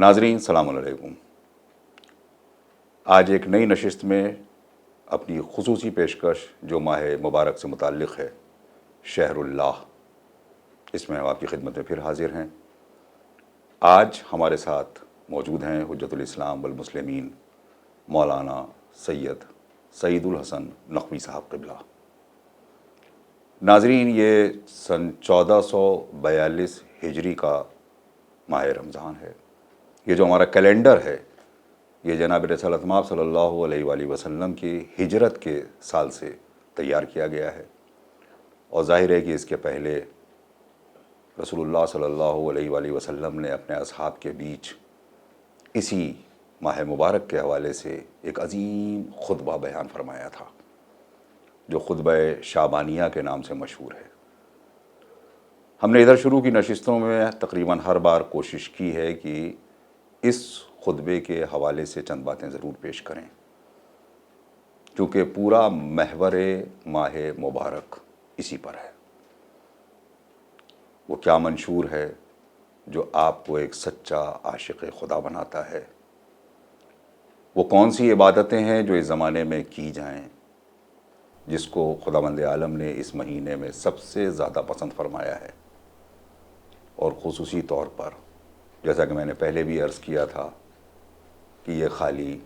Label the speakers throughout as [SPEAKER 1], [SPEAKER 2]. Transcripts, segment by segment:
[SPEAKER 1] ناظرین السلام علیکم۔ آج ایک نئی نشست میں اپنی خصوصی پیشکش جو ماہ مبارک سے متعلق ہے، شہر اللہ، اس میں ہم آپ کی خدمت میں پھر حاضر ہیں۔ آج ہمارے ساتھ موجود ہیں حجت الاسلام والمسلمین مولانا سید سعید الحسن نقوی صاحب قبلہ۔ ناظرین، یہ سن 1442 ہجری کا ماہ رمضان ہے۔ یہ جو ہمارا کیلنڈر ہے، یہ جناب رسالت مآب صلی اللہ علیہ وآلہ وسلم کی ہجرت کے سال سے تیار کیا گیا ہے، اور ظاہر ہے کہ اس کے پہلے رسول اللہ صلی اللہ علیہ وآلہ وسلم نے اپنے اصحاب کے بیچ اسی ماہ مبارک کے حوالے سے ایک عظیم خطبہ بیان فرمایا تھا، جو خطبہ شعبانیہ کے نام سے مشہور ہے۔ ہم نے ادھر شروع کی نشستوں میں تقریباً ہر بار کوشش کی ہے کہ اس خطبے کے حوالے سے چند باتیں ضرور پیش کریں، کیونکہ پورا محور ماہ مبارک اسی پر ہے۔ وہ کیا منشور ہے جو آپ کو ایک سچا عاشق خدا بناتا ہے؟ وہ کون سی عبادتیں ہیں جو اس زمانے میں کی جائیں، جس کو خداوند عالم نے اس مہینے میں سب سے زیادہ پسند فرمایا ہے؟ اور خصوصی طور پر جیسا کہ میں نے پہلے بھی عرض کیا تھا کہ یہ خالی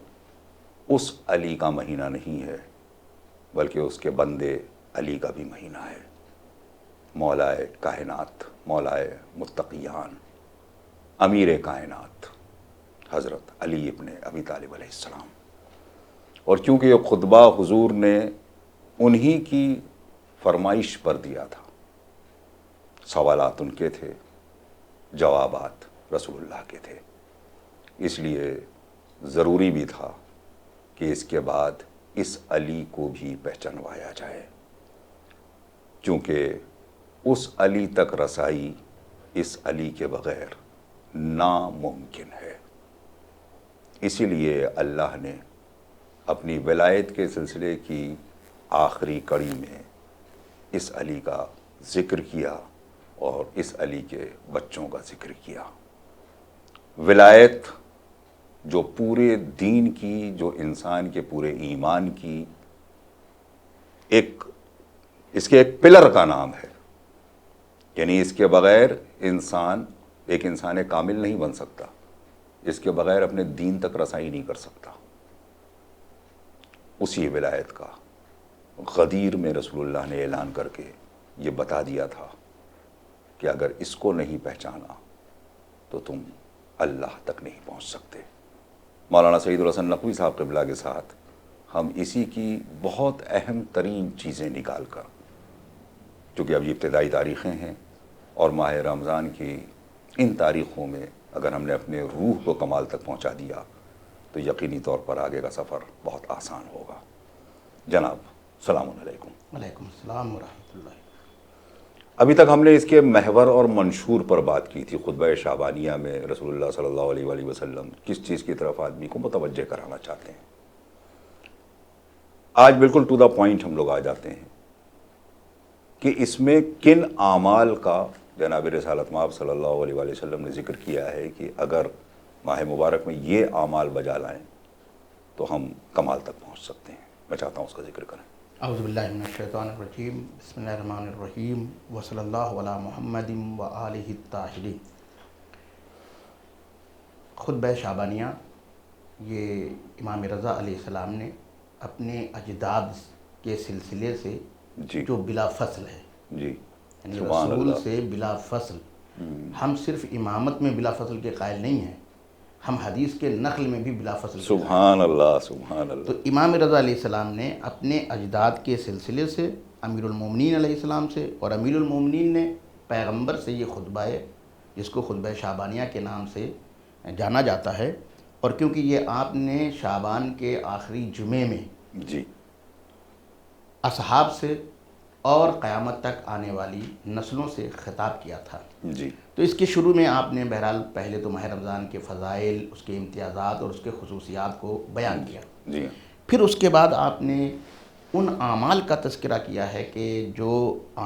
[SPEAKER 1] اس علی کا مہینہ نہیں ہے، بلکہ اس کے بندے علی کا بھی مہینہ ہے، مولائے کائنات، مولائے متقیان، امیر کائنات حضرت علی ابن ابی طالب علیہ السلام۔ اور کیونکہ یہ خطبہ حضور نے انہی کی فرمائش پر دیا تھا، سوالات ان کے تھے، جوابات رسول اللہ کے تھے، اس لیے ضروری بھی تھا کہ اس کے بعد اس علی کو بھی پہچانوایا جائے، چونکہ اس علی تک رسائی اس علی کے بغیر ناممکن ہے۔ اسی لیے اللہ نے اپنی ولایت کے سلسلے کی آخری کڑی میں اس علی کا ذکر کیا اور اس علی کے بچوں کا ذکر کیا۔ ولایت جو پورے دین کی، جو انسان کے پورے ایمان کی اس کے ایک پلر کا نام ہے، یعنی اس کے بغیر ایک انسان کامل نہیں بن سکتا، اس کے بغیر اپنے دین تک رسائی نہیں کر سکتا۔ اسی ولایت کا غدیر میں رسول اللہ نے اعلان کر کے یہ بتا دیا تھا کہ اگر اس کو نہیں پہچانا تو تم اللہ تک نہیں پہنچ سکتے۔ مولانا سعید الحسن نقوی صاحب قبلہ کے ساتھ ہم اسی کی بہت اہم ترین چیزیں نکال کر، چونکہ اب یہ ابتدائی تاریخیں ہیں، اور ماہ رمضان کی ان تاریخوں میں اگر ہم نے اپنے روح کو کمال تک پہنچا دیا تو یقینی طور پر آگے کا سفر بہت آسان ہوگا۔ جناب السلام علیکم۔
[SPEAKER 2] وعلیکم السلام ورحمۃ اللہ۔
[SPEAKER 1] ابھی تک ہم نے اس کے محور اور منشور پر بات کی تھی۔ خطبہ شعبانیہ میں رسول اللہ صلی اللہ علیہ وآلہ وسلم کس چیز کی طرف آدمی کو متوجہ کرانا چاہتے ہیں۔ آج بالکل ٹو دا پوائنٹ ہم لوگ آ جاتے ہیں کہ اس میں کن اعمال کا جناب رسالت مآب صلی اللہ علیہ وآلہ وسلم نے ذکر کیا ہے کہ اگر ماہ مبارک میں یہ اعمال بجا لائیں تو ہم کمال تک پہنچ سکتے ہیں۔ میں چاہتا ہوں اس کا ذکر کریں۔
[SPEAKER 2] اعوذ باللہ من الشیطان الرجیم، بسم اللہ الرحمن الرحیم، وصلی اللہ علی محمد وآلہ الطاہرین۔ خطبہ شعبانیہ یہ امام رضا علیہ السلام نے اپنے اجداد کے سلسلے سے
[SPEAKER 1] جی
[SPEAKER 2] جو بلا فصل ہے،
[SPEAKER 1] جی
[SPEAKER 2] یعنی
[SPEAKER 1] سبحان
[SPEAKER 2] رسول
[SPEAKER 1] اللہ۔
[SPEAKER 2] سے بلا فصل، ہم صرف امامت میں بلا فصل کے قائل نہیں ہیں، ہم حدیث کے نقل میں بھی بلا فصل کے قائل ہیں۔
[SPEAKER 1] سبحان اللہ، سبحان اللہ۔
[SPEAKER 2] تو امام رضا علیہ السلام نے اپنے اجداد کے سلسلے سے امیر المومنین علیہ السلام سے، اور امیر المومنین نے پیغمبر سے یہ خطبہ ہے جس کو خطبہ شعبانیہ کے نام سے جانا جاتا ہے، اور کیونکہ یہ آپ نے شعبان کے آخری جمعے میں
[SPEAKER 1] جی
[SPEAKER 2] اصحاب سے اور قیامت تک آنے والی نسلوں سے خطاب کیا تھا،
[SPEAKER 1] جی
[SPEAKER 2] تو اس کے شروع میں آپ نے بہرحال پہلے تو ماہ رمضان کے فضائل، اس کے امتیازات اور اس کے خصوصیات کو بیان کیا۔
[SPEAKER 1] جی
[SPEAKER 2] پھر اس کے بعد آپ نے ان اعمال کا تذکرہ کیا ہے کہ جو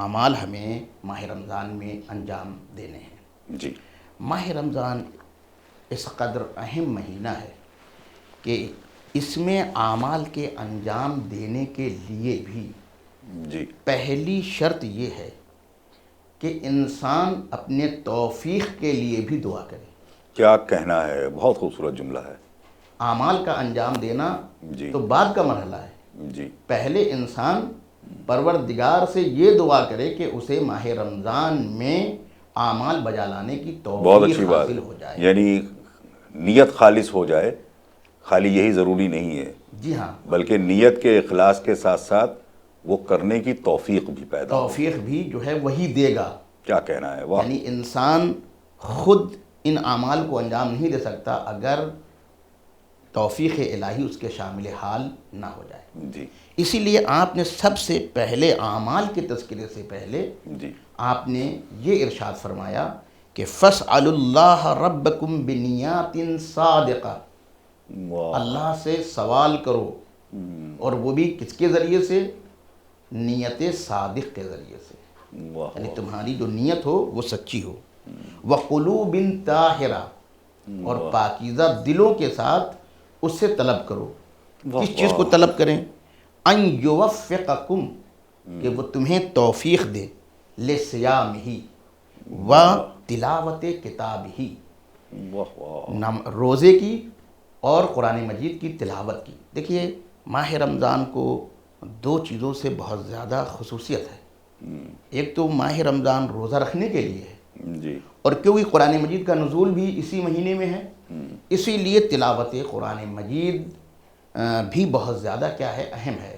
[SPEAKER 2] اعمال ہمیں ماہ رمضان میں انجام دینے ہیں۔
[SPEAKER 1] جی
[SPEAKER 2] ماہ رمضان اس قدر اہم مہینہ ہے کہ اس میں اعمال کے انجام دینے کے لیے بھی
[SPEAKER 1] جی
[SPEAKER 2] پہلی شرط یہ ہے کہ انسان اپنے توفیق کے لیے بھی دعا کرے۔
[SPEAKER 1] کیا کہنا ہے، بہت خوبصورت جملہ ہے۔
[SPEAKER 2] اعمال کا انجام دینا
[SPEAKER 1] جی
[SPEAKER 2] تو بعد کا مرحلہ ہے،
[SPEAKER 1] جی
[SPEAKER 2] پہلے انسان پروردگار سے یہ دعا کرے کہ اسے ماہ رمضان میں اعمال بجا لانے کی
[SPEAKER 1] بہت
[SPEAKER 2] توفیق
[SPEAKER 1] اچھی بات
[SPEAKER 2] حاصل ہو جائے۔
[SPEAKER 1] یعنی نیت خالص ہو جائے، خالی یہی ضروری نہیں ہے،
[SPEAKER 2] جی ہاں،
[SPEAKER 1] بلکہ نیت کے اخلاص کے ساتھ ساتھ وہ کرنے کی توفیق بھی پیدا ہو۔
[SPEAKER 2] توفیق بھی جو ہے وہی دے گا۔
[SPEAKER 1] کیا کہنا ہے، واہ!
[SPEAKER 2] یعنی انسان خود ان اعمال کو انجام نہیں دے سکتا اگر توفیق الہی اس کے شامل حال نہ ہو جائے۔
[SPEAKER 1] جی
[SPEAKER 2] اسی لیے آپ نے سب سے پہلے اعمال کے تذکرے سے پہلے
[SPEAKER 1] جی
[SPEAKER 2] آپ نے یہ ارشاد فرمایا کہ فَاسْأَلُوا اللَّهَ رَبَّكُمْ بِنِيَّاتٍ صَادِقَةٍ،
[SPEAKER 1] واہ
[SPEAKER 2] اللہ سے سوال کرو، اور وہ بھی کس کے ذریعے سے؟ نیت صادق کے ذریعے سے،
[SPEAKER 1] واہ
[SPEAKER 2] یعنی تمہاری جو نیت ہو وہ سچی ہو۔ وَقُلُوبٍ طَاہِرَةٍ، اور پاکیزہ دلوں کے ساتھ اس سے طلب کرو۔
[SPEAKER 1] واہ
[SPEAKER 2] کس چیز کو طلب کریں؟ ان یوفقکم، کہ وہ تمہیں توفیق دے، لصیامہ و تلاوت کتابہ،
[SPEAKER 1] واہ واہ
[SPEAKER 2] روزے کی اور قرآن مجید کی تلاوت کی۔ دیکھیے ماہ رمضان کو دو چیزوں سے بہت زیادہ خصوصیت ہے۔ ایک تو ماہ رمضان روزہ رکھنے کے لیے ہے،
[SPEAKER 1] جی
[SPEAKER 2] اور کیونکہ قرآن مجید کا نزول بھی اسی مہینے میں ہے، اسی لیے تلاوت قرآن مجید بھی بہت زیادہ کیا ہے، اہم ہے۔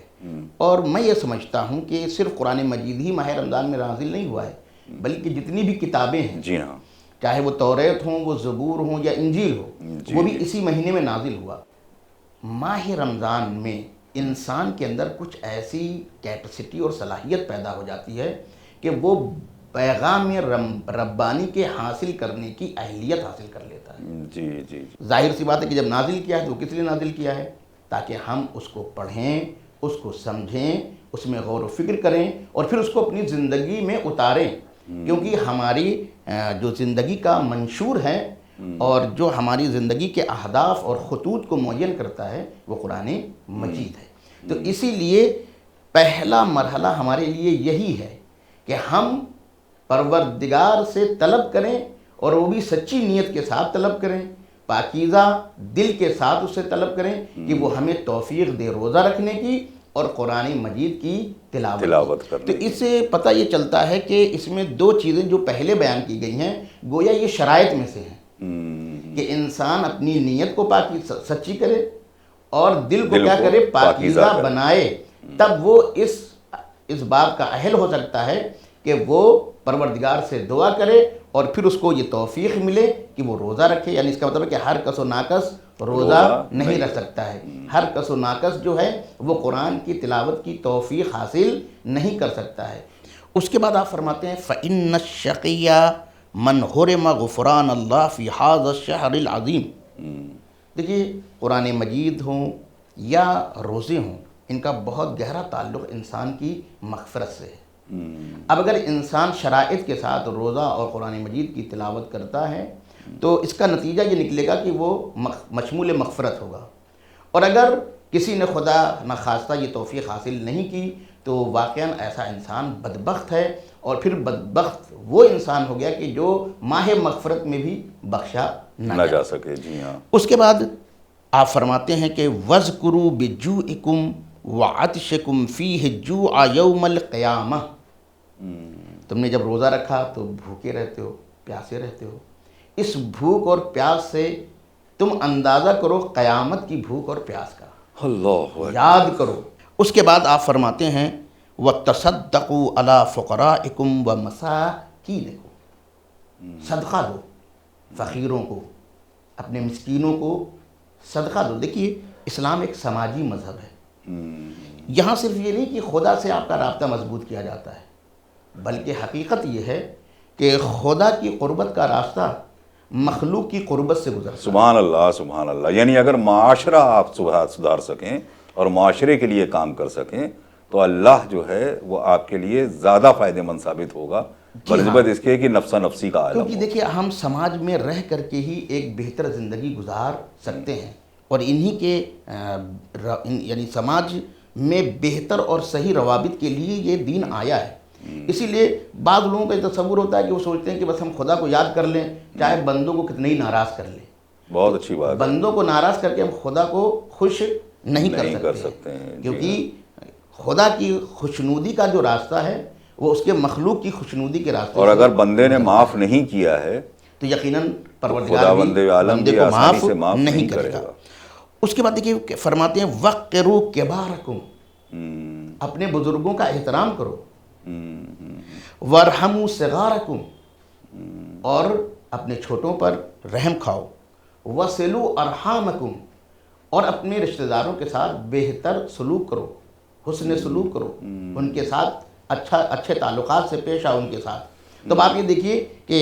[SPEAKER 2] اور میں یہ سمجھتا ہوں کہ صرف قرآن مجید ہی ماہ رمضان میں نازل نہیں ہوا ہے، بلکہ جتنی بھی کتابیں ہیں،
[SPEAKER 1] جی ہاں
[SPEAKER 2] چاہے وہ توریت ہوں، وہ زبور ہوں یا انجیل ہو،
[SPEAKER 1] جی،
[SPEAKER 2] وہ بھی
[SPEAKER 1] جی۔
[SPEAKER 2] اسی مہینے میں نازل ہوا۔ ماہ رمضان میں انسان کے اندر کچھ ایسی کیپیسٹی اور صلاحیت پیدا ہو جاتی ہے کہ وہ پیغام ربانی کے حاصل کرنے کی اہلیت حاصل کر لیتا ہے۔
[SPEAKER 1] جی جی
[SPEAKER 2] ظاہر سی بات ہے کہ جب نازل کیا ہے تو کس لیے نازل کیا ہے؟ تاکہ ہم اس کو پڑھیں، اس کو سمجھیں، اس میں غور و فکر کریں، اور پھر اس کو اپنی زندگی میں اتاریں، کیونکہ ہماری جو زندگی کا منشور ہے اور جو ہماری زندگی کے اہداف اور خطوط کو معین کرتا ہے وہ قرآن مجید ہے۔ تو اسی لیے پہلا مرحلہ ہمارے لیے یہی ہے کہ ہم پروردگار سے طلب کریں، اور وہ بھی سچی نیت کے ساتھ طلب کریں، پاکیزہ دل کے ساتھ اس سے طلب کریں کہ وہ ہمیں توفیق دے روزہ رکھنے کی اور قرآن مجید کی تلاوت
[SPEAKER 1] کرنے
[SPEAKER 2] تو اس سے پتہ یہ چلتا ہے کہ اس میں دو چیزیں جو پہلے بیان کی گئی ہیں گویا یہ شرائط میں سے ہیں کہ انسان اپنی نیت کو سچی کرے اور دل کو کیا کرے، پاکیزہ بنائے، تب وہ اس بات کا اہل ہو سکتا ہے کہ وہ پروردگار سے دعا کرے اور پھر اس کو یہ توفیق ملے کہ وہ روزہ رکھے۔ یعنی اس کا مطلب ہے کہ ہر کس و ناکس روزہ نہیں رکھ سکتا ہے، ہر کس و ناکس جو ہے وہ قرآن کی تلاوت کی توفیق حاصل نہیں کر سکتا ہے۔ اس کے بعد آپ فرماتے ہیں فَإِنَّ الشَّقِيَّ مَنْ حُرِمَ غُفْرَانَ اللَّهِ فِي هَذَا الشَّهْرِ الْعَظِيمِ۔ دیکھیے قرآن مجید ہوں یا روزے ہوں، ان کا بہت گہرا تعلق انسان کی مغفرت سے ہے۔ اب اگر انسان شرائط کے ساتھ روزہ اور قرآن مجید کی تلاوت کرتا ہے تو اس کا نتیجہ یہ نکلے گا کہ وہ مشمول مغفرت ہوگا، اور اگر کسی نے خدا نخواستہ یہ توفیق حاصل نہیں کی تو واقعاً ایسا انسان بدبخت ہے، اور پھر بدبخت وہ انسان ہو گیا کہ جو ماہ مغفرت میں بھی بخشا نہ
[SPEAKER 1] جا سکے۔ جی ہاں۔
[SPEAKER 2] اس کے بعد آپ فرماتے ہیں کہ وَاذْكُرُوا بِجُوعِكُمْ وَعَطْشِكُمْ فِيهِ جُوعَ يَوْمَ الْقِيَامَةِ۔ تم نے جب روزہ رکھا تو بھوکے رہتے ہو، پیاسے رہتے ہو، اس بھوک اور پیاس سے تم اندازہ کرو قیامت کی بھوک اور پیاس کا،
[SPEAKER 1] اللہ
[SPEAKER 2] یاد کرو۔ اس کے بعد آپ فرماتے ہیں وَتَصَدَّقُوا عَلَىٰ فُقَرَائِكُمْ وَمَسَاكِينِكُمْ، صدقہ دو فقیروں کو، اپنے مسکینوں کو صدقہ دو۔ دیکھیے اسلام ایک سماجی مذہب ہے، یہاں صرف یہ نہیں کہ خدا سے آپ کا رابطہ مضبوط کیا جاتا ہے، بلکہ حقیقت یہ ہے کہ خدا کی قربت کا راستہ مخلوق کی قربت سے گزرتا ہے۔
[SPEAKER 1] سبحان اللہ سبحان اللہ۔ یعنی اگر معاشرہ آپ سدھار سکیں اور معاشرے کے لیے کام کر سکیں تو اللہ جو ہے وہ آپ کے لیے زیادہ فائدہ مند ثابت ہوگا بنسبت اس کے کہ نفسا نفسی کا عالم
[SPEAKER 2] کیونکہ دیکھیے ہم سماج میں رہ کر کے ہی ایک بہتر زندگی گزار سکتے ہیں، اور انہی کے یعنی سماج میں بہتر اور صحیح روابط کے لیے یہ دین آیا ہے۔ اسی لیے بعض لوگوں کا یہ تصور ہوتا ہے کہ وہ سوچتے ہیں کہ بس ہم خدا کو یاد کر لیں چاہے بندوں کو کتنے ہی ناراض کر لیں۔
[SPEAKER 1] بہت اچھی بات ہے،
[SPEAKER 2] بندوں کو ناراض کر کے ہم خدا کو خوش نہیں کر سکتے
[SPEAKER 1] ہیں،
[SPEAKER 2] کیونکہ خدا کی خوشنودی کا جو راستہ ہے وہ اس کے مخلوق کی خوشنودی کے راستے
[SPEAKER 1] اور
[SPEAKER 2] سے
[SPEAKER 1] اگر بندے نے معاف نہیں کیا ہے
[SPEAKER 2] تو یقیناً پروردگار
[SPEAKER 1] خداوند
[SPEAKER 2] بھی
[SPEAKER 1] عالم
[SPEAKER 2] بندے
[SPEAKER 1] بھی
[SPEAKER 2] کو
[SPEAKER 1] آسانی
[SPEAKER 2] معاف
[SPEAKER 1] سے معاف
[SPEAKER 2] نہیں کرے گا۔ اس کے بعد دیکھیے کہ فرماتے ہیں وَقِّرُوا كِبَارَكُمْ، اپنے بزرگوں کا احترام کرو، وَارْحَمُوا صِغَارَكُمْ، اور اپنے چھوٹوں پر رحم کھاؤ، وَصِلُوا أَرْحَامَكُمْ، اور اپنے رشتہ داروں کے ساتھ بہتر سلوک کرو، حسن سلوک کرو، ان کے ساتھ اچھے تعلقات سے پیش آؤ ان کے ساتھ۔ تو آپ یہ دیکھیے کہ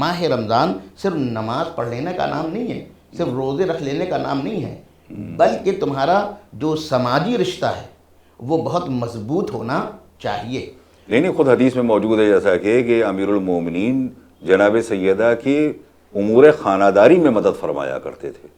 [SPEAKER 2] ماہ رمضان صرف نماز پڑھ لینے کا نام نہیں ہے، صرف روزے رکھ لینے کا نام نہیں ہے، بلکہ تمہارا جو سماجی رشتہ ہے وہ بہت مضبوط ہونا چاہیے۔
[SPEAKER 1] نہیں خود حدیث میں موجود ہے جیسا کہ امیر المومنین جناب سیدہ کی امور خانہ داری میں مدد فرمایا کرتے تھے۔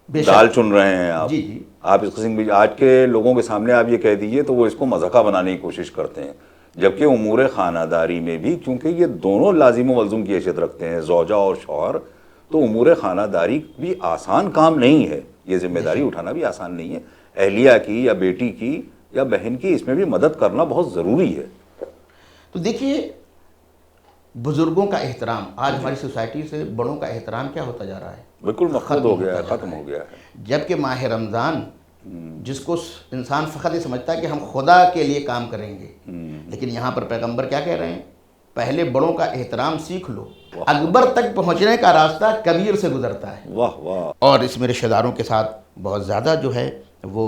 [SPEAKER 1] دال چن رہے ہیں آپ،
[SPEAKER 2] جی
[SPEAKER 1] آپ اس قسم کی آج کے لوگوں کے سامنے آپ یہ کہہ دیجئے تو وہ اس کو مذاقہ بنانے کی کوشش کرتے ہیں، جبکہ امور خانہ داری میں بھی چونکہ یہ دونوں لازم و ملزوم کی حیثیت رکھتے ہیں، زوجہ اور شوہر، تو امور خانہ داری بھی آسان کام نہیں ہے، یہ ذمہ داری اٹھانا بھی آسان نہیں ہے۔ اہلیہ کی یا بیٹی کی یا بہن کی اس میں بھی مدد کرنا بہت ضروری ہے۔
[SPEAKER 2] تو دیکھیے بزرگوں کا احترام، آج ہماری سوسائٹی سے بڑوں کا احترام کیا ہوتا جا رہا ہے؟
[SPEAKER 1] بالکل مفقود ہو گیا ہے، ختم ہو گیا ہے۔
[SPEAKER 2] جبکہ ماہ رمضان جس کو انسان فقط یہ سمجھتا ہے کہ ہم خدا کے لیے کام کریں گے، لیکن یہاں پر پیغمبر کیا کہہ رہے ہیں؟ پہلے بڑوں کا احترام سیکھ لو، اکبر تک پہنچنے کا راستہ کبیر سے گزرتا ہے۔
[SPEAKER 1] واہ واہ۔
[SPEAKER 2] اور اس میں رشتہ داروں کے ساتھ بہت زیادہ جو ہے وہ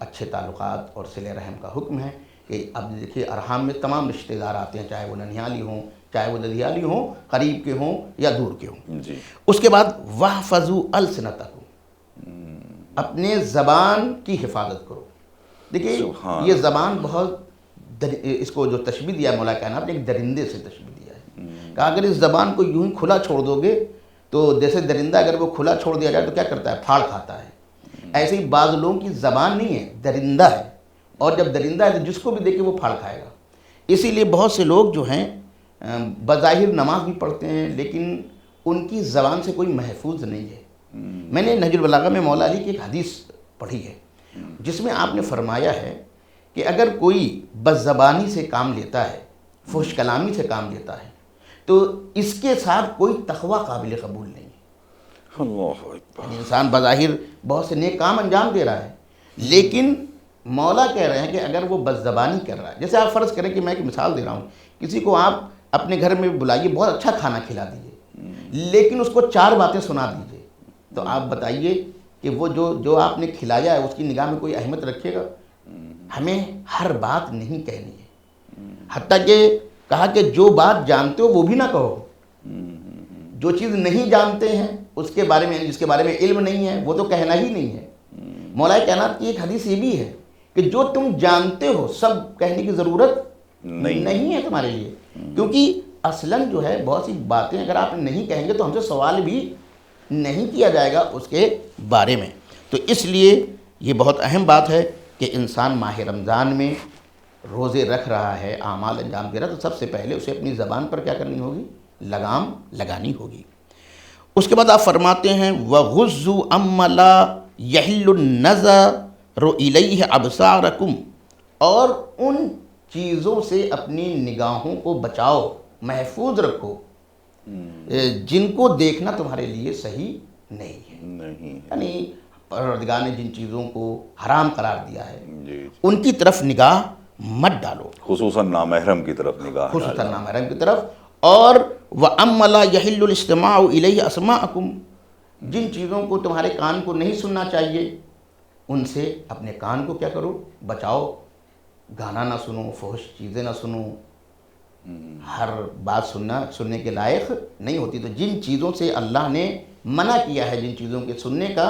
[SPEAKER 2] اچھے تعلقات اور صلہ رحم کا حکم ہے کہ اب دیکھیے ارحام میں تمام رشتہ دار آتے ہیں، چاہے وہ ننیالی ہوں، چاہے وہ ددیالی ہوں، قریب کے ہوں یا دور کے ہوں۔
[SPEAKER 1] جی۔
[SPEAKER 2] اس کے بعد وَاحْفَظُوا أَلْسِنَتَكُمْ، اپنے زبان کی حفاظت کرو۔ دیکھیے یہ زبان بہت اس کو جو تشبیہ دیا مولا کائنات نے ایک درندے سے تشبیہ دیا ہے کہ اگر اس زبان کو یوں ہی کھلا چھوڑ دو گے تو جیسے درندہ اگر وہ کھلا چھوڑ دیا جائے تو کیا کرتا ہے؟ پھاڑ کھاتا ہے۔ ایسے ہی بعض لوگوں کی زبان نہیں ہے، درندہ ہے، اور جب درندہ ہے تو جس کو بھی دیکھے وہ پھاڑ کھائے گا۔ اسی لیے بہت سے لوگ جو ہیں بظاہر نماز بھی پڑھتے ہیں لیکن ان کی زبان سے کوئی محفوظ نہیں ہے۔ میں نے نہج البلاغہ میں مولا علی کی ایک حدیث پڑھی ہے جس میں آپ نے فرمایا ہے کہ اگر کوئی بدزبانی سے کام لیتا ہے، فحش کلامی سے کام لیتا ہے، تو اس کے ساتھ کوئی تقویٰ قابل قبول نہیں ہے۔
[SPEAKER 1] اللہ اکبر۔
[SPEAKER 2] یعنی انسان بظاہر بہت سے نیک کام انجام دے رہا ہے لیکن مولا کہہ رہے ہیں کہ اگر وہ بدزبانی کر رہا ہے، جیسے آپ فرض کریں کہ میں ایک مثال دے رہا ہوں، کسی کو آپ اپنے گھر میں بلائیے، بہت اچھا کھانا کھلا دیجئے لیکن اس کو 4 باتیں سنا دیجئے، تو آپ بتائیے کہ وہ جو آپ نے کھلایا ہے اس کی نگاہ میں کوئی اہمیت رکھے گا؟ ہمیں ہر بات نہیں کہنی ہے، حتیٰ کہ کہا کہ جو بات جانتے ہو وہ بھی نہ کہو، جو چیز نہیں جانتے ہیں اس کے بارے میں، جس کے بارے میں علم نہیں ہے وہ تو کہنا ہی نہیں ہے۔ مولا کائنات کی ایک حدیث یہ بھی ہے کہ جو تم جانتے ہو سب کہنے کی ضرورت نہیں ہے تمہارے لیے، کیونکہ اصلاً جو ہے بہت سی باتیں اگر آپ نہیں کہیں گے تو ہم سے سوال بھی نہیں کیا جائے گا اس کے بارے میں۔ تو اس لیے یہ بہت اہم بات ہے کہ انسان ماہ رمضان میں روزے رکھ رہا ہے، اعمال انجام دے رہا ہے، تو سب سے پہلے اسے اپنی زبان پر کیا کرنی ہوگی؟ لگام لگانی ہوگی۔ اس کے بعد آپ فرماتے ہیں وَغُضُّوا عَمَّ لَا يَحِلُّ النَّظَرُ إِلَيْهِ أَبْصَارَكُمْ، اور ان چیزوں سے اپنی نگاہوں کو بچاؤ، محفوظ رکھو جن کو دیکھنا تمہارے لیے صحیح نہیں ہے۔ یعنی پروردگار نے جن چیزوں کو حرام قرار دیا ہے ان کی طرف نگاہ مت ڈالو،
[SPEAKER 1] خصوصاً نامحرم کی طرف نگاہ ڈالو،
[SPEAKER 2] خصوصاً نامحرم کی طرف۔ اور وَأَمَّ لَا يَحِلُّ الْإِسْتِمَاعُ إِلَيْهِ أَسْمَاعَكُمْ، جن چیزوں کو تمہارے کان کو نہیں سننا چاہیے ان سے اپنے کان کو کیا کرو؟ بچاؤ، گانا نہ سنو، فحش چیزیں نہ سنو، ہر بات سننے کے لائق نہیں ہوتی۔ تو جن چیزوں سے اللہ نے منع کیا ہے، جن چیزوں کے سننے کا،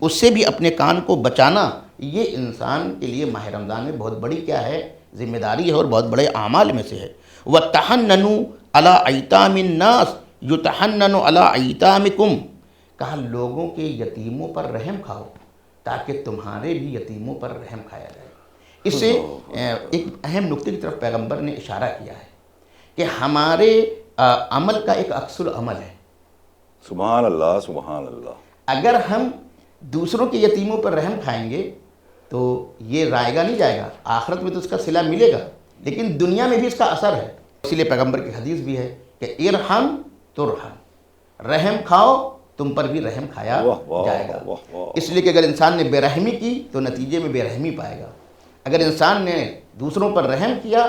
[SPEAKER 2] اس سے بھی اپنے کان کو بچانا، یہ انسان کے لیے ماہ رمضان میں بہت بڑی کیا ہے؟ ذمہ داری ہے اور بہت بڑے اعمال میں سے ہے۔ وَتَحَنَّنُوا عَلَىٰ أَيْتَامِ النَّاسِ يُتَحَنَّنُ عَلَىٰ أَيْتَامِكُمْ، کہا لوگوں کے یتیموں پر رحم کھاؤ تاکہ تمہارے بھی یتیموں پر رحم کھایا جائے۔ اس سے ایک اہم نقطے کی طرف پیغمبر نے اشارہ کیا ہے کہ ہمارے عمل کا ایک عکس العمل ہے۔
[SPEAKER 1] سبحان اللہ، سبحان اللہ۔
[SPEAKER 2] اگر ہم دوسروں کے یتیموں پر رحم کھائیں گے تو یہ رائے گا نہیں جائے گا، آخرت میں تو اس کا صلہ ملے گا، لیکن دنیا میں بھی اس کا اثر ہے۔ اسی لیے پیغمبر کی حدیث بھی ہے کہ ارحم ترحم، رحم کھاؤ تم پر بھی رحم کھایا جائے گا۔ اس لیے کہ اگر انسان نے بے رحمی کی تو نتیجے میں بے رحمی پائے گا، اگر انسان نے دوسروں پر رحم کیا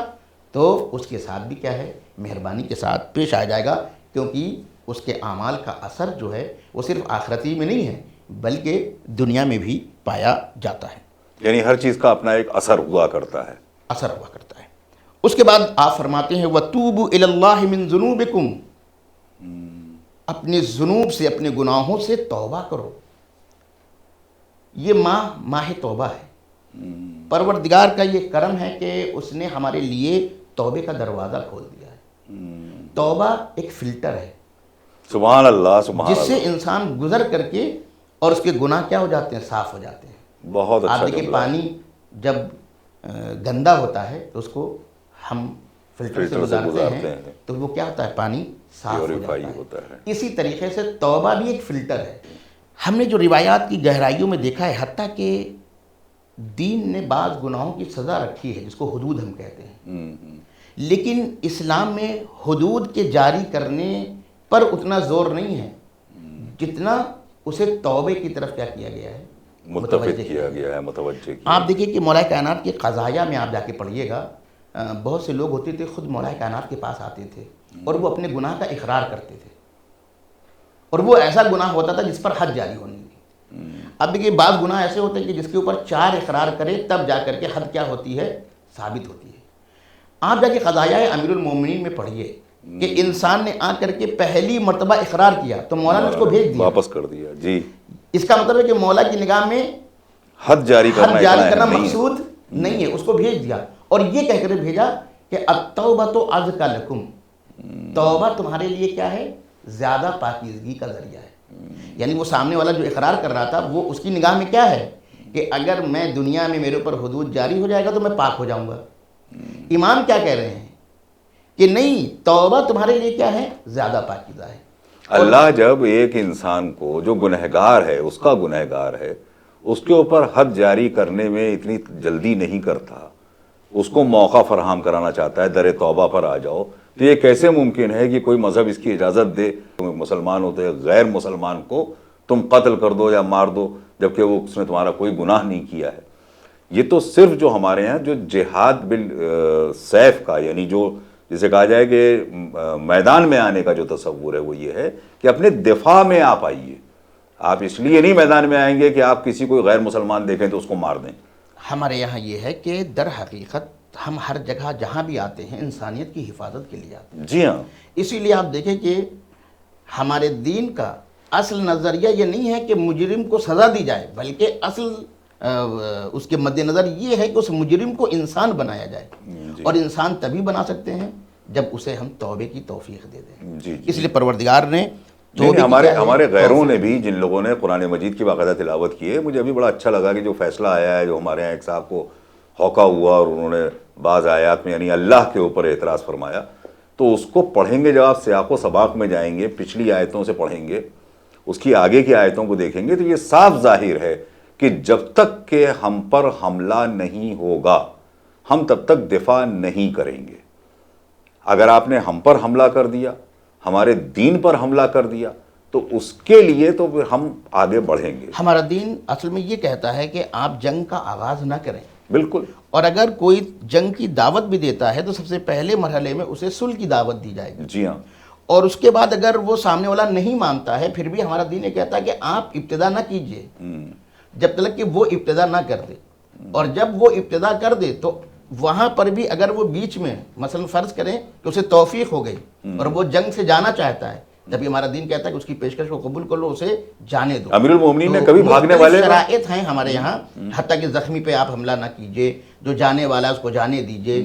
[SPEAKER 2] تو اس کے ساتھ بھی کیا ہے، مہربانی کے ساتھ پیش آ جائے گا، کیونکہ اس کے اعمال کا اثر جو ہے وہ صرف آخرتی میں نہیں ہے بلکہ دنیا میں بھی پایا جاتا ہے۔
[SPEAKER 1] یعنی ہر چیز کا اپنا ایک اثر ہوا کرتا ہے،
[SPEAKER 2] اثر ہوا کرتا ہے۔ اس کے بعد آپ فرماتے ہیں وَتُوبُوا إِلَى اللَّهِ مِن ذُنُوبِكُمْ، اپنے ذنوب سے، اپنے گناہوں سے توبہ کرو۔ یہ ماہ توبہ ہے۔ پروردگار کا یہ کرم ہے کہ اس نے ہمارے لیے توبے کا دروازہ کھول دیا ہے۔ توبہ ایک فلٹر ہے
[SPEAKER 1] سبحان اللہ، سبحان
[SPEAKER 2] جس سے
[SPEAKER 1] اللہ۔
[SPEAKER 2] انسان گزر کر کے اور اس کے گناہ کیا ہو جاتے ہیں، صاف ہو جاتے ہیں۔
[SPEAKER 1] بہت اچھا
[SPEAKER 2] آپ دیکھیں
[SPEAKER 1] جملہ ہے۔
[SPEAKER 2] پانی جب گندا ہوتا ہے تو اس کو ہم فلٹر سے گزارتے ہیں تو وہ کیا ہوتا ہے، پانی صاف ہو
[SPEAKER 1] پیوریفائی
[SPEAKER 2] جاتا
[SPEAKER 1] ہوتا
[SPEAKER 2] ہے۔
[SPEAKER 1] ہے۔
[SPEAKER 2] اسی طریقے سے توبہ بھی ایک فلٹر ہے۔ ہم نے جو روایات کی گہرائیوں میں دیکھا ہے، حتیٰ کہ دین نے بعض گناہوں کی سزا رکھی ہے جس کو حدود ہم کہتے ہیں، لیکن اسلام میں حدود کے جاری کرنے پر اتنا زور نہیں ہے جتنا اسے توبے کی طرف کیا کیا گیا ہے،
[SPEAKER 1] متفق کیا گیا ہے، متوجہ کیا۔
[SPEAKER 2] آپ دیکھیے کہ مولا کائنات کے قضایا میں آپ جا کے پڑھیے گا، بہت سے لوگ ہوتے تھے خود مولا کائنات کے پاس آتے تھے اور وہ اپنے گناہ کا اقرار کرتے تھے، اور وہ ایسا گناہ ہوتا تھا جس پر حد جاری ہونی تھی۔ اب دیکھیے بعض گناہ ایسے ہوتے ہیں کہ جس کے اوپر 4 اقرار کرے تب جا کر کے حد کیا ہوتی ہے، ثابت ہوتی ہے۔ آپ جا کے قضایا امیر المومنین میں پڑھیے کہ انسان نے آ کر کے پہلی مرتبہ اقرار کیا تو مولا نے اس کو بھیج دیا،
[SPEAKER 1] واپس کر دیا۔ جی،
[SPEAKER 2] اس کا مطلب ہے کہ مولا کی نگاہ میں
[SPEAKER 1] حد جاری کرنا
[SPEAKER 2] مقصود نہیں ہے، اس کو بھیج دیا اور یہ کہہ کر بھیجا کہ التوبۃ ازکی لکم، توبہ تمہارے لیے کیا ہے، زیادہ پاکیزگی کا ذریعہ ہے۔ یعنی وہ سامنے والا جو اقرار کر رہا تھا وہ اس کی نگاہ میں کیا ہے کہ اگر میں دنیا میں میرے اوپر حدود جاری ہو جائے گا تو میں پاک ہو جاؤں گا۔ امام کیا کہہ رہے ہیں کہ نہیں، توبہ تمہارے لیے کیا ہے، زیادہ پاکیزہ ہے۔
[SPEAKER 1] اللہ جب ایک انسان کو جو گنہگار ہے، اس کا گنہگار ہے، اس کے اوپر حد جاری کرنے میں اتنی جلدی نہیں کرتا، اس کو موقع فراہم کرانا چاہتا ہے، در توبہ پر آ جاؤ، تو یہ کیسے ممکن ہے کہ کوئی مذہب اس کی اجازت دے تم مسلمان ہوتے غیر مسلمان کو تم قتل کر دو یا مار دو جبکہ وہ اس نے تمہارا کوئی گناہ نہیں کیا ہے؟ یہ تو صرف جو ہمارے ہیں جو جہاد بالسیف کا، یعنی جو جسے کہا جائے کہ میدان میں آنے کا جو تصور ہے وہ یہ ہے کہ اپنے دفاع میں آپ آئیے۔ آپ اس لیے نہیں میدان میں آئیں گے کہ آپ کسی کوئی غیر مسلمان دیکھیں تو اس کو مار دیں۔
[SPEAKER 2] ہمارے یہاں یہ ہے کہ در حقیقت ہم ہر جگہ جہاں بھی آتے ہیں انسانیت کی حفاظت کے لیے آتے ہیں۔
[SPEAKER 1] جی ہاں،
[SPEAKER 2] اسی لیے آپ دیکھیں کہ ہمارے دین کا اصل نظریہ یہ نہیں ہے کہ مجرم کو سزا دی جائے، بلکہ اصل اس کے مد نظر یہ ہے کہ اس مجرم کو انسان بنایا جائے، اور انسان تبھی بنا سکتے ہیں جب اسے ہم توبے کی توفیق دے دیں۔
[SPEAKER 1] جی،
[SPEAKER 2] اس لیے پروردگار نے
[SPEAKER 1] ہمارے غیروں نے بھی، جن لوگوں نے قرآن مجید کی باقاعدہ تلاوت کی ہے، مجھے ابھی بڑا اچھا لگا کہ جو فیصلہ آیا ہے، جو ہمارے یہاں ایک صاحب کو ہوکا ہوا اور انہوں نے بعض آیات میں یعنی اللہ کے اوپر اعتراض فرمایا، تو اس کو پڑھیں گے جب آپ سیاق و سباق میں جائیں گے، پچھلی آیتوں سے پڑھیں گے، اس کی آگے کی آیتوں کو دیکھیں گے تو یہ صاف ظاہر ہے کہ جب تک کہ ہم پر حملہ نہیں ہوگا ہم تب تک دفاع نہیں کریں گے۔ اگر آپ نے ہم پر حملہ کر دیا، ہمارے دین پر حملہ کر دیا، تو اس کے لیے تو پھر ہم آگے بڑھیں گے۔
[SPEAKER 2] ہمارا دین اصل میں یہ کہتا ہے کہ آپ جنگ کا آغاز نہ کریں،
[SPEAKER 1] بالکل،
[SPEAKER 2] اور اگر کوئی جنگ کی دعوت بھی دیتا ہے تو سب سے پہلے مرحلے میں اسے صلح کی دعوت دی جائے گی۔
[SPEAKER 1] جی ہاں،
[SPEAKER 2] اور اس کے بعد اگر وہ سامنے والا نہیں مانتا ہے پھر بھی ہمارا دین یہ کہتا ہے کہ آپ ابتدا نہ کیجئے جب تک کہ وہ ابتدا نہ کر دے، اور جب وہ ابتدا کر دے تو وہاں پر بھی اگر وہ بیچ میں مثلا فرض کریں کہ اسے توفیق ہو گئی اور وہ جنگ سے جانا چاہتا ہے، جبکہ ہمارا دین کہتا ہے کہ اس کی پیشکش کو قبول کر لو، اسے جانے دو۔
[SPEAKER 1] امیر المومنین نے کبھی بھاگنے والے
[SPEAKER 2] شرائط ہیں ہمارے یہاں، حتیٰ کہ زخمی پہ آپ حملہ نہ کیجئے، جو جانے والا ہے اس کو جانے دیجئے،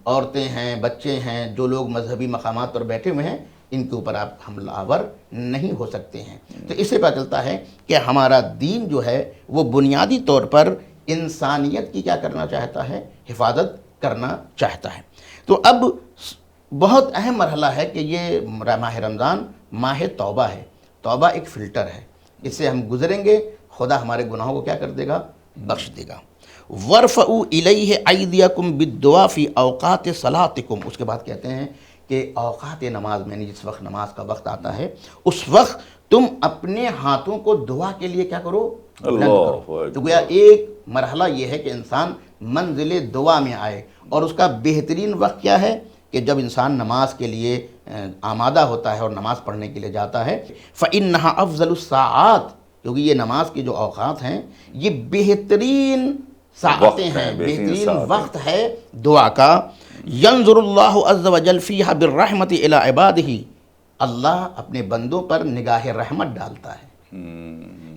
[SPEAKER 2] عورتیں ہیں، بچے ہیں، جو لوگ مذہبی مقامات پر بیٹھے ہوئے ہیں، ان کے اوپر آپ حملہ آور نہیں ہو سکتے ہیں۔ تو اس سے پتہ چلتا ہے کہ ہمارا دین جو ہے وہ بنیادی طور پر انسانیت کی کیا کرنا چاہتا ہے؟ حفاظت کرنا چاہتا ہے۔ تو اب بہت اہم مرحلہ ہے کہ یہ ماہ رمضان ماہ توبہ ہے۔ توبہ ایک فلٹر ہے، اس سے ہم گزریں گے، خدا ہمارے گناہوں کو کیا کر دے گا؟ بخش دے گا۔ وَارْفَعُوا إِلَيْهِ أَيْدِيَكُمْ بِالدُّعَاءِ فِي أَوْقَاتِ صَلَاتِكُمْ۔ اس کے بعد کہتے ہیں کہ اوقات نماز میں جس وقت نماز کا وقت آتا ہے اس وقت تم اپنے ہاتھوں کو دعا کے لیے کیا کرو؟ بلند کرو۔ تو گویا ایک مرحلہ یہ ہے کہ انسان منزل دعا میں آئے، اور اس کا بہترین وقت کیا ہے؟ کہ جب انسان نماز کے لیے آمادہ ہوتا ہے اور نماز پڑھنے کے لیے جاتا ہے۔ فَإِنَّهَا أَفْضَلُ السَّاعَاتِ، کیونکہ یہ نماز کے جو اوقات ہیں یہ بہترین ساعتیں ہیں، بہترین وقت ہے دعا کا۔ ينظر اللہ عز وجل فیہا بالرحمت الی عبادہ، اللہ اپنے بندوں پر نگاہ رحمت ڈالتا ہے۔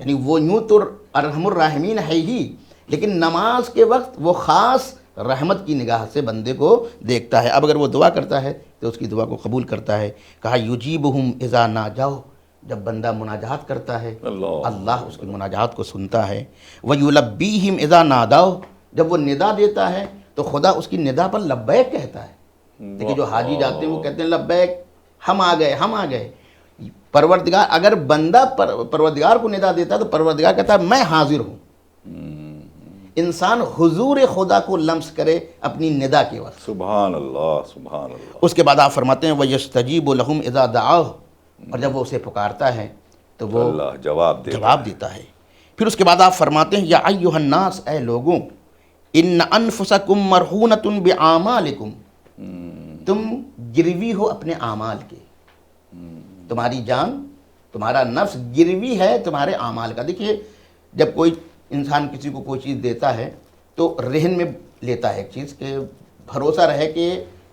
[SPEAKER 2] یعنی وہ یوں تو ارحم الراحمین ہے ہی، لیکن نماز کے وقت وہ خاص رحمت کی نگاہ سے بندے کو دیکھتا ہے۔ اب اگر وہ دعا کرتا ہے تو اس کی دعا کو قبول کرتا ہے۔ کہا یجیبہم اذا ناجوا، جب بندہ مناجات کرتا ہے اللہ اس کی مناجات کو سنتا ہے۔ وَيُلَبِّيهِمْ اِذَا نَادَوْا، جب وہ ندا دیتا ہے تو خدا اس کی ندا پر لبیک کہتا ہے۔ دیکھیں جو حاجی جاتے ہیں وہ کہتے ہیں لبیک، ہم آ گئے ہم آ گئے۔ پروردگار، اگر بندہ پروردگار کو ندا دیتا ہے تو پروردگار کہتا ہے میں حاضر ہوں۔ انسان حضور خدا کو لمس کرے اپنی ندا کے وقت۔
[SPEAKER 1] سبحان اللہ سبحان اللہ۔
[SPEAKER 2] اس کے بعد آپ فرماتے ہیں وَيَسْتَجِيبُ لَهُمْ اِذَا دَعَوْا، اور جب وہ اسے پکارتا ہے تو وہ
[SPEAKER 1] اللہ جواب
[SPEAKER 2] دیتا ہے۔ پھر اس کے بعد آپ فرماتے ہیں یا ایھا الناس، اے لوگوں، ان انفسکم مرہونۃ باعمالکم، تم گروی ہو اپنے اعمال کے، تمہاری جان، تمہارا نفس گروی ہے تمہارے اعمال کا۔ دیکھیے جب کوئی انسان کسی کو کوئی چیز دیتا ہے تو رہن میں لیتا ہے ایک چیز، کہ بھروسہ رہے کہ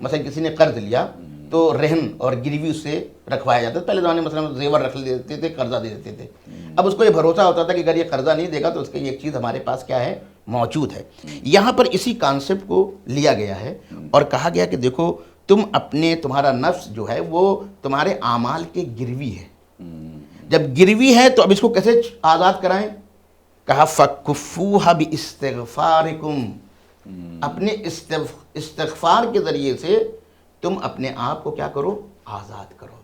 [SPEAKER 2] مثلا کسی نے قرض لیا تو رہن اور گروی اس سے رکھوایا جاتا ہے۔ پہلے زمانے میں مثلا زیور رکھ لیتے تھے، قرضہ دے دیتے تھے۔ اب اس کو یہ بھروسہ ہوتا تھا کہ اگر یہ قرضہ نہیں دے گا تو اس کی ایک چیز ہمارے پاس کیا ہے؟ موجود ہے۔ یہاں پر اسی کانسیپٹ کو لیا گیا ہے اور کہا گیا کہ دیکھو تم تمہارا نفس جو ہے وہ تمہارے اعمال کے گروی ہے۔ جب گروی ہے تو اب اس کو کیسے آزاد کرائیں؟ کہا فَكُفُّوهَا بِإِسْتِغْفَارِكُمْ، اپنے استغفار کے ذریعے سے تم اپنے آپ کو کیا کرو؟ آزاد کرو۔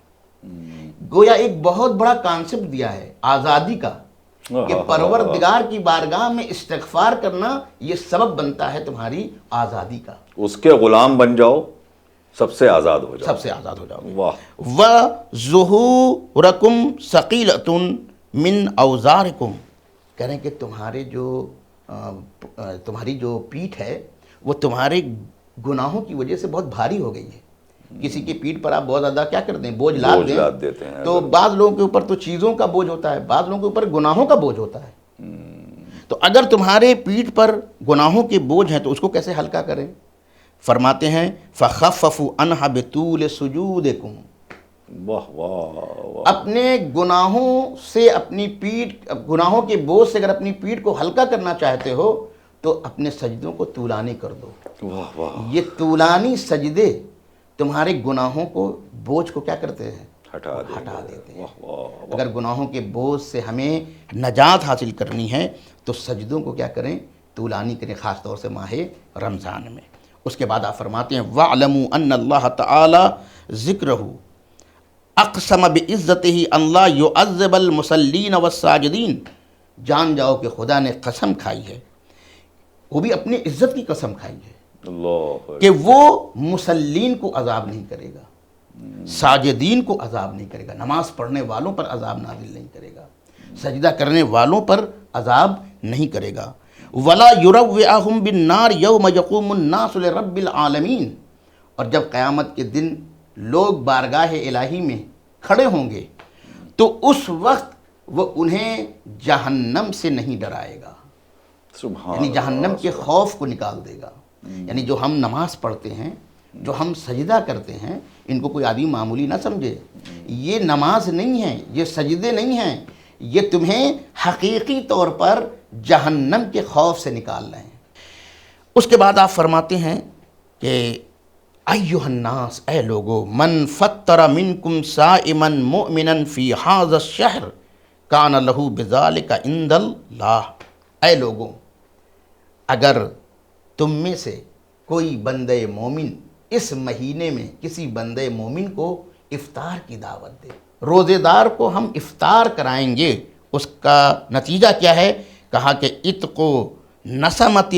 [SPEAKER 2] گویا ایک بہت بڑا کانسیپٹ دیا ہے آزادی کا، کہ پروردگار کی بارگاہ میں استغفار کرنا یہ سبب بنتا ہے تمہاری آزادی کا۔
[SPEAKER 1] اس کے غلام بن جاؤ، سب سے آزاد ہو جاؤ،
[SPEAKER 2] سب سے آزاد ہو جاؤ۔
[SPEAKER 1] واہ۔
[SPEAKER 2] وَظُهُورَكُمْ ثَقِيلَةٌ مِّنْ أَوْزَارِكُمْ، کہہ رہے ہیں کہ تمہاری جو پیٹھ ہے وہ تمہارے گناہوں کی وجہ سے بہت بھاری ہو گئی ہے۔ کسی کی پیٹھ پر آپ بہت زیادہ کیا کرتے ہیں؟ بوجھ لاد
[SPEAKER 1] دیتے ہیں۔
[SPEAKER 2] تو بعض لوگوں کے اوپر تو چیزوں کا بوجھ ہوتا ہے، بعض لوگوں کے اوپر گناہوں کا بوجھ ہوتا ہے۔ تو اگر تمہارے پیٹھ پر گناہوں کے بوجھ ہیں تو اس کو کیسے ہلکا کریں؟ فرماتے ہیں فَخَفَّفُوا عَنْهَا بِطُولِ سُجُودِكُمْ،
[SPEAKER 1] واہ واہ۔
[SPEAKER 2] اپنے گناہوں سے اپنی پیٹھ، گناہوں کے بوجھ سے اگر اپنی پیٹھ کو ہلکا کرنا چاہتے ہو تو اپنے سجدوں کو طولانی کر دو۔
[SPEAKER 1] واہ واہ۔
[SPEAKER 2] یہ طولانی سجدے تمہارے گناہوں کو، بوجھ کو کیا کرتے ہیں؟ ہٹا دیتے ہیں۔ اگر گناہوں کے بوجھ سے ہمیں نجات حاصل کرنی ہے تو سجدوں کو کیا کریں؟ طولانی کریں، خاص طور سے ماہ رمضان میں۔ اس کے بعد آپ فرماتے ہیں وَاعْلَمُوا أَنَّ اللَّهَ تَعَالَى ذِكْرَهُ اقسم بعزته ان لا يعذب المصلين والساجدين، جان جاؤ کہ خدا نے قسم کھائی ہے، وہ بھی اپنی عزت کی قسم کھائی ہے،
[SPEAKER 1] اللہ،
[SPEAKER 2] کہ وہ مصلین کو عذاب نہیں کرے گا، ساجدین کو عذاب نہیں کرے گا، نماز پڑھنے والوں پر عذاب نازل نہیں کرے گا، سجدہ کرنے والوں پر عذاب نہیں کرے گا۔ ولا یروعہم بالنار یوم یقوم الناس لرب العالمین، اور جب قیامت کے دن لوگ بارگاہ الہی میں کھڑے ہوں گے تو اس وقت وہ انہیں جہنم سے نہیں ڈرائے گا،
[SPEAKER 1] سبحان
[SPEAKER 2] یعنی جہنم کے خوف کو نکال دے گا۔ یعنی جو ہم نماز پڑھتے ہیں، جو ہم سجدہ کرتے ہیں، ان کو کوئی آدمی معمولی نہ سمجھے۔ یہ نماز نہیں ہے، یہ سجدے نہیں ہیں، یہ تمہیں حقیقی طور پر جہنم کے خوف سے نکال رہے ہیں۔ اس کے بعد آپ فرماتے ہیں کہ ایھا الناس، اے لوگو، من فطر منکم صائما مؤمنا فی ھذا الشہر کان لہ بذالک عند اللہ، اے لوگو، اگر تم میں سے کوئی بندہ مومن اس مہینے میں کسی بندہ مومن کو افطار کی دعوت دے، روزے دار کو ہم افطار کرائیں گے، اس کا نتیجہ کیا ہے؟ کہا کہ عتق نسمۃ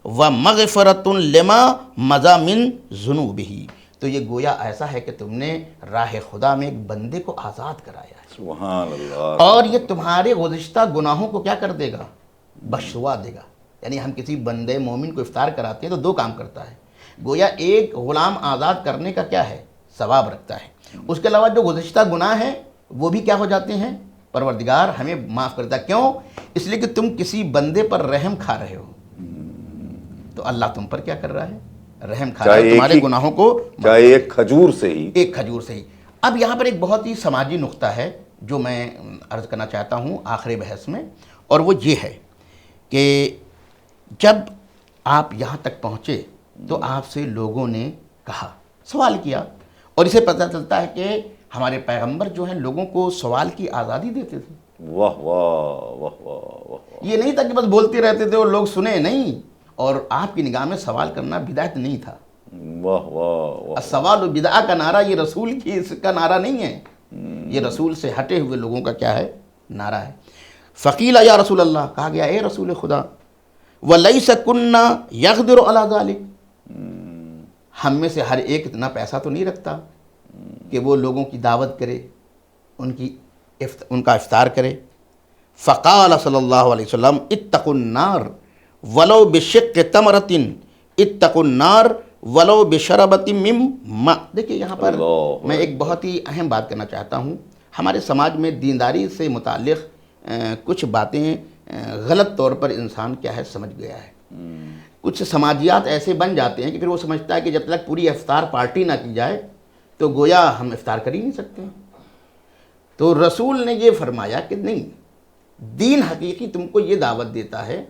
[SPEAKER 2] و مغفرۃ لما مضی من ذنوبہ، تو یہ گویا ایسا ہے کہ تم نے راہ خدا میں ایک بندے کو آزاد کرایا ہے،
[SPEAKER 1] سبحان اللہ،
[SPEAKER 2] اور یہ تمہارے گزشتہ گناہوں کو کیا کر دے گا؟ بخشوا دے گا۔ یعنی ہم کسی بندے مومن کو افطار کراتے ہیں تو دو کام کرتا ہے، گویا ایک غلام آزاد کرنے کا کیا ہے؟ ثواب رکھتا ہے، اس کے علاوہ جو گزشتہ گناہ ہیں وہ بھی کیا ہو جاتے ہیں؟ پروردگار ہمیں معاف کرتا ہے۔ کیوں؟ اس لیے کہ تم کسی بندے پر رحم کھا رہے ہو، تو اللہ تم پر کیا کر رہا ہے؟ رحم کھا رہا ہے، تمہارے گناہوں کو،
[SPEAKER 1] چاہے ایک کھجور سے ہی،
[SPEAKER 2] ایک کھجور سے ہی۔ اب یہاں پر ایک بہت ہی سماجی نقطہ ہے جو میں عرض کرنا چاہتا ہوں آخری بحث میں، اور وہ یہ ہے کہ جب آپ یہاں تک پہنچے تو آپ سے لوگوں نے کہا، سوال کیا، اور اسے پتہ چلتا ہے کہ ہمارے پیغمبر جو ہیں لوگوں کو سوال کی آزادی دیتے تھے۔
[SPEAKER 1] واہ واہ واہ واہ واہ،
[SPEAKER 2] یہ نہیں تھا کہ بس بولتے رہتے تھے اور لوگ سنے نہیں، اور آپ کی نگاہ میں سوال کرنا بدعت نہیں تھا۔
[SPEAKER 1] واہ واہ واہ،
[SPEAKER 2] السوال بدعہ کا نعرہ یہ رسول کی اس کا نعرہ نہیں ہے، یہ رسول سے ہٹے ہوئے لوگوں کا کیا ہے؟ نعرہ ہے۔ فقیل یا رسول اللہ، کہا گیا اے رسول خدا، وَلَيْسَ كُنَّا يَقْدِرُ عَلَى ذَلِكَ، ہم میں سے ہر ایک اتنا پیسہ تو نہیں رکھتا کہ وہ لوگوں کی دعوت کرے، ان کا افطار کرے۔ فقال صلی اللہ علیہ وسلم اتقوا النار ولو بشق تمرۃ، اتقوا النار ولو بشربۃ من ماء۔ دیکھیے یہاں پر میں ایک بہت ہی اہم بات کرنا چاہتا ہوں، ہمارے سماج میں دینداری سے متعلق کچھ باتیں غلط طور پر انسان کیا ہے سمجھ گیا ہے۔ کچھ سماجیات ایسے بن جاتے ہیں کہ پھر وہ سمجھتا ہے کہ جب تک پوری افطار پارٹی نہ کی جائے تو گویا ہم افطار کر ہی نہیں سکتے۔ تو رسول نے یہ فرمایا کہ نہیں، دین حقیقی تم کو یہ دعوت دیتا ہے،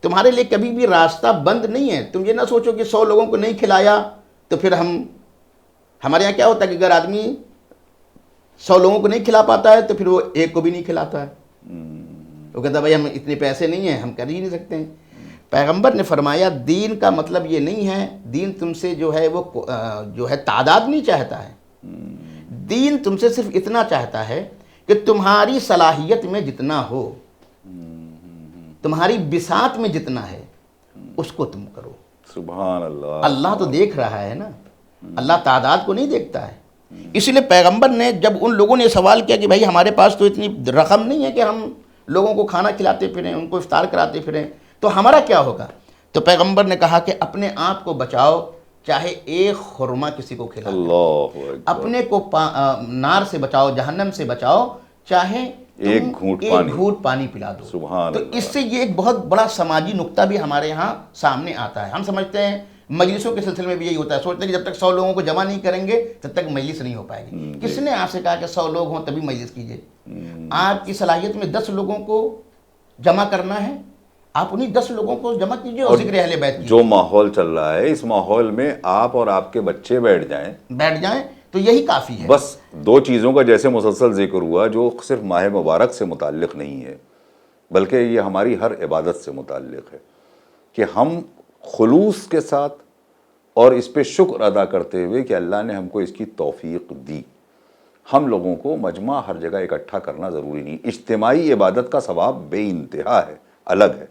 [SPEAKER 2] تمہارے لیے کبھی بھی راستہ بند نہیں ہے۔ تم یہ نہ سوچو کہ 100 لوگوں کو نہیں کھلایا تو پھر ہمارے یہاں کیا ہوتا ہے کہ اگر آدمی 100 لوگوں کو نہیں کھلا پاتا ہے تو پھر وہ ایک کو بھی نہیں کھلاتا ہے، وہ کہتا ہے بھائی ہم اتنے پیسے نہیں ہیں، ہم کر ہی نہیں سکتے ہیں۔ پیغمبر نے فرمایا دین کا مطلب یہ نہیں ہے، دین تم سے جو ہے وہ جو ہے تعداد نہیں چاہتا ہے، دین تم سے صرف اتنا چاہتا ہے کہ تمہاری صلاحیت میں جتنا ہو، تمہاری بساط میں جتنا ہے اس کو تم کرو۔
[SPEAKER 1] سبحان اللہ،
[SPEAKER 2] اللہ تو دیکھ رہا ہے نا، اللہ تعداد کو نہیں دیکھتا ہے۔ اس لیے پیغمبر نے جب ان لوگوں نے سوال کیا کہ بھائی ہمارے پاس تو اتنی رقم نہیں ہے کہ ہم لوگوں کو کھانا کھلاتے پھریں، ان کو افطار کراتے پھریں، تو ہمارا کیا ہوگا؟ تو پیغمبر نے کہا کہ اپنے آپ کو بچاؤ، چاہے ایک خرما کسی کو کھلا دو،
[SPEAKER 1] اللہ اکبر،
[SPEAKER 2] اپنے کو نار سے بچاؤ، جہنم سے بچاؤ، چاہے
[SPEAKER 1] ایک گھونٹ
[SPEAKER 2] پانی پلا دو۔
[SPEAKER 1] سبحان
[SPEAKER 2] تو
[SPEAKER 1] اللہ،
[SPEAKER 2] اس سے یہ ایک بہت بڑا سماجی نقطہ بھی ہمارے ہاں سامنے آتا ہے۔ ہم سمجھتے ہیں مجلسوں کے سلسلے میں بھی یہی ہوتا ہے، سوچتے ہیں کہ جب تک 100 لوگوں کو جمع نہیں کریں گے تب تک مجلس نہیں ہو پائے گی۔ کس نے آپ سے کہا کہ 100 لوگ ہوں تبھی مجلس کیجئے؟ آپ کی صلاحیت میں 10 لوگوں کو جمع کرنا ہے، آپ انہیں 10 لوگوں کو جمع کیجئے اور ذکر اہل بیت کیجئے۔
[SPEAKER 1] جو ماحول چل رہا ہے اس ماحول میں آپ اور آپ کے بچے بیٹھ جائیں
[SPEAKER 2] تو یہی کافی ہے۔
[SPEAKER 1] بس دو چیزوں کا جیسے مسلسل ذکر ہوا جو صرف ماہ مبارک سے متعلق نہیں ہے بلکہ یہ ہماری ہر عبادت سے متعلق ہے کہ ہم خلوص کے ساتھ اور اس پہ شکر ادا کرتے ہوئے کہ اللہ نے ہم کو اس کی توفیق دی۔ ہم لوگوں کو مجمع ہر جگہ اکٹھا کرنا ضروری نہیں، اجتماعی عبادت کا ثواب بے انتہا ہے، الگ ہے،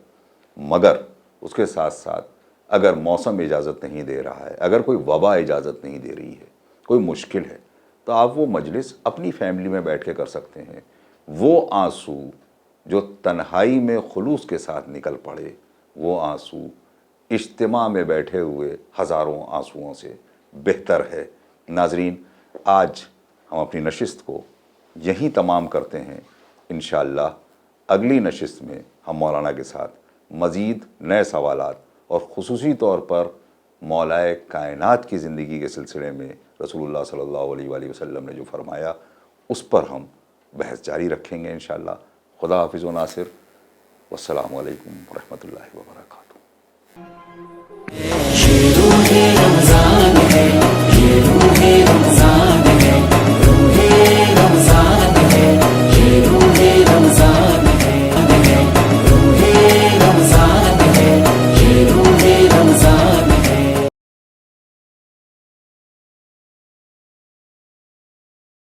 [SPEAKER 1] مگر اس کے ساتھ ساتھ اگر موسم اجازت نہیں دے رہا ہے، اگر کوئی وبا اجازت نہیں دے رہی ہے، کوئی مشکل ہے، تو آپ وہ مجلس اپنی فیملی میں بیٹھ کے کر سکتے ہیں۔ وہ آنسو جو تنہائی میں خلوص کے ساتھ نکل پڑے، وہ آنسو اجتماع میں بیٹھے ہوئے ہزاروں آنسوؤں سے بہتر ہے۔ ناظرین، آج ہم اپنی نشست کو یہیں تمام کرتے ہیں۔ انشاءاللہ اگلی نشست میں ہم مولانا کے ساتھ مزید نئے سوالات اور خصوصی طور پر مولائے کائنات کی زندگی کے سلسلے میں رسول اللہ صلی اللہ علیہ وآلہ وسلم نے جو فرمایا اس پر ہم بحث جاری رکھیں گے انشاءاللہ۔ خدا حافظ و ناصر، والسلام علیکم ورحمۃ اللہ وبرکاتہ۔